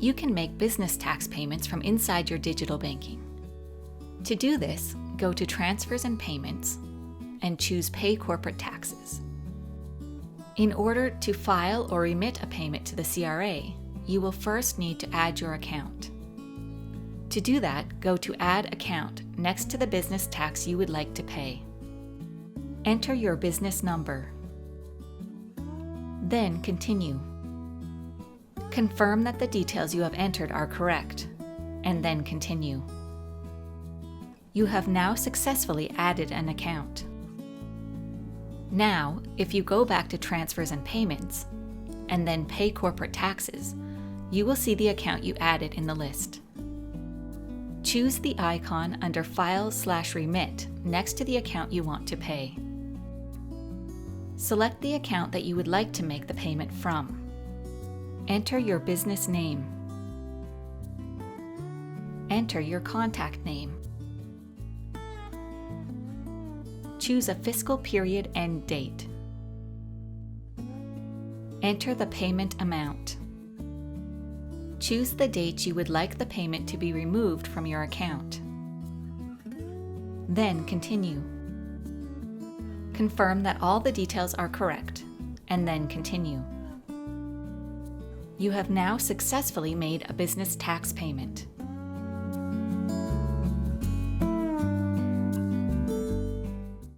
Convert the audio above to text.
You can make business tax payments from inside your digital banking. To do this, go to Transfers and Payments and choose Pay Corporate Taxes. In order to file or remit a payment to the CRA, you will first need to add your account. To do that, go to Add Account next to the business tax you would like to pay. Enter your business number. Then continue. Confirm that the details you have entered are correct, and then continue. You have now successfully added an account. Now, if you go back to Transfers and Payments, and then Pay Corporate Taxes, you will see the account you added in the list. Choose the icon under File/Remit next to the account you want to pay. Select the account that you would like to make the payment from. Enter your business name. Enter your contact name. Choose a fiscal period end date. Enter the payment amount. Choose the date you would like the payment to be removed from your account. Then continue. Confirm that all the details are correct, and then continue. You have now successfully made a business tax payment.